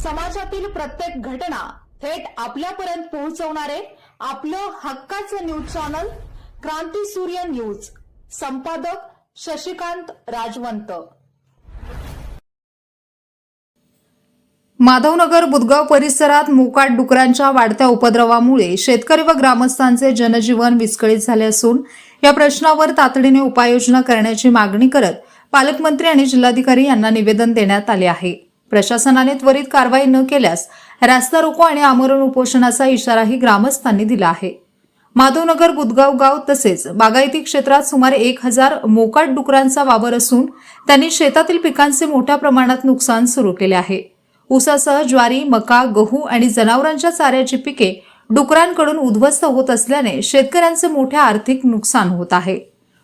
समाजातील प्रत्येक घटना थेट आपल्यापर्यंत पोहोचवणारे आपलं हक्काचं न्यूज चॅनल क्रांती सूर्य न्यूज। संपादक शशिकांत राजवंत। माधवनगर बुदगाव परिसरात मोकाट डुकरांच्या वाढत्या उपद्रवामुळे शेतकरी व ग्रामस्थांचे जनजीवन विस्कळीत झाले असून या प्रश्नावर तातडीने उपाययोजना करण्याची मागणी करत पालकमंत्री आणि जिल्हाधिकारी यांना निवेदन देण्यात आले आहे। प्रशासनाने त्वरित कारवाई न केल्यास रास्ता रोको आणि आमरण उपोषणाचा इशाराही ग्रामस्थांनी दिला आहे। माधवनगर बुदगाव गाव तसेच बागायती क्षेत्रात सुमारे 1000 मोकाट डुकरांचा वावर असून त्यांनी शेतातील पिकांचे मोठ्या प्रमाणात नुकसान सुरू केले आहे। ऊसासह ज्वारी, मका, गहू आणि जनावरांच्या चाऱ्याची पिके डुकरांकडून उद्ध्वस्त होत असल्याने शेतकऱ्यांचे मोठे आर्थिक नुकसान होत आहे।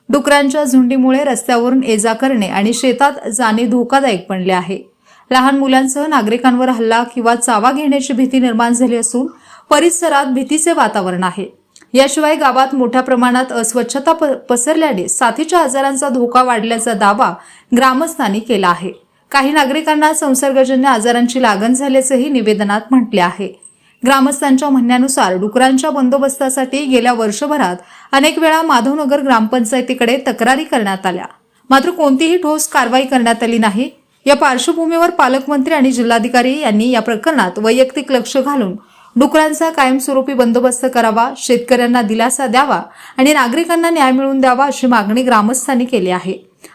डुकरांच्या झुंडीमुळे रस्त्यावरून ये-जा करणे आणि शेतात जाणे धोकादायक बनले आहे। लहान मुलांसह नागरिकांवर हल्ला किंवा चावा घेण्याची भीती निर्माण झाली असून परिसरात भीतीचे वातावरण आहे। याशिवाय गावात मोठ्या प्रमाणात अस्वच्छता पसरल्याने साथीच्या आजारांचा धोका वाढल्याचा दावा ग्रामस्थांनी केला आहे। काही नागरिकांना संसर्गजन्य आजारांची लागण झाल्याचेही निवेदनात म्हटले आहे। ग्रामस्थांच्या म्हणण्यानुसार डुकरांच्या बंदोबस्तासाठी गेल्या वर्षभरात अनेक वेळा माधवनगर ग्रामपंचायतीकडे तक्रारी करण्यात आल्या, मात्र कोणतीही ठोस कारवाई करण्यात आली नाही। या पार्श्वभूमीवर पालकमंत्री आणि जिल्हाधिकारी यांनी या प्रकरणात वैयक्तिक लक्ष घालून डुकरांचा कायमस्वरूपी बंदोबस्त करावा, शेतकऱ्यांना दिलासा द्यावा आणि नागरिकांना न्याय मिळवून द्यावा अशी मागणी ग्रामस्थांनी केली आहे।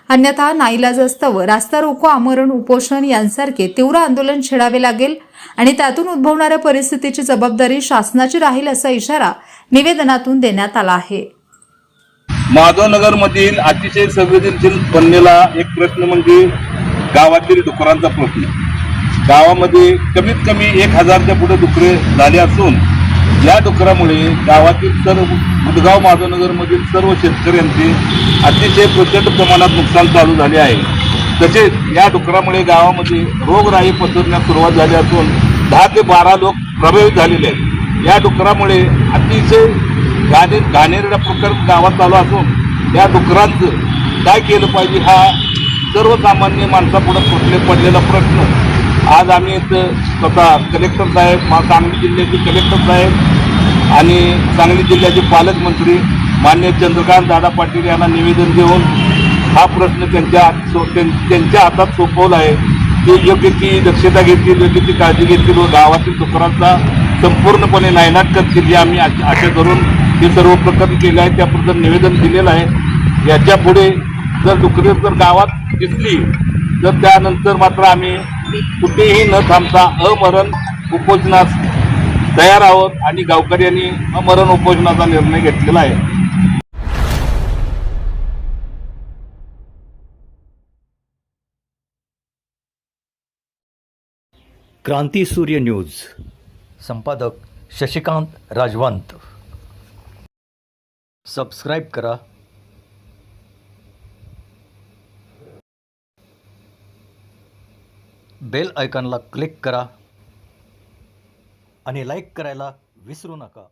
अन्यथा नाईलाजास्तव रास्ता रोको, आमरण उपोषण यांसारखे तीव्र आंदोलन छेडावे लागेल आणि त्यातून उद्भवणाऱ्या परिस्थितीची जबाबदारी शासनाची राहील असा इशारा निवेदनातून देण्यात आला आहे। माधवनगर मधील अतिशय संवेदनशील बनलेला एक प्रश्न म्हणजे गावातील डुकरांचा प्रश्न। गावामध्ये कमीत कमी 1000च्या पुढे डुकरे झाले असून या डुकरामुळे गावातील सर्व बुदगाव माधवनगर मधील सर्व शेतकऱ्यांचे अतिशय प्रचंड प्रमाणात नुकसान चालू झाले आहे। तसेच या डुकरामुळे गावामध्ये रोगराई पसरण्यास सुरुवात झाली असून 10 ते 12 लोक प्रभावित झालेले आहेत। या डुकरामुळे अतिशय घाणेरडा प्रकार गावात चालू असून या डुकरांचं काय केलं पाहिजे हा सर्वसामान्य माणसापुढे पडलेला प्रश्न आज आम्ही इथं स्वतः कलेक्टर साहेब, सांगली जिल्ह्याचे कलेक्टर साहेब आणि सांगली जिल्ह्याचे पालकमंत्री माननीय चंद्रकांत दादा पाटील यांना निवेदन देऊन हा प्रश्न त्यांच्या हातात सोपवला आहे। ते योग्य ती दक्षता घेतील, योग्य ती काळजी घेतील व गावातील डुकरांचा संपूर्णपणे नायनाट करतील हे आम्ही आशा करून हे सर्व प्रकरण केले आहे, त्याबद्दल निवेदन दिलेलं आहे। याच्या पुढे जर डुकरे जर गावात दिसली तर त्यानंतर मात्र आम्ही कुठेही न थांबता अमरण उपोषणास तयार आहोत आणि गावकऱ्यांनी अमरण उपोषणाचा निर्णय घेतलेला आहे। क्रांती सूर्य न्यूज। संपादक शशिकांत राजवंत। सबस्क्राइब करा, बेल आयकॉनला क्लिक करा आणि लाईक करायला विसरू नका।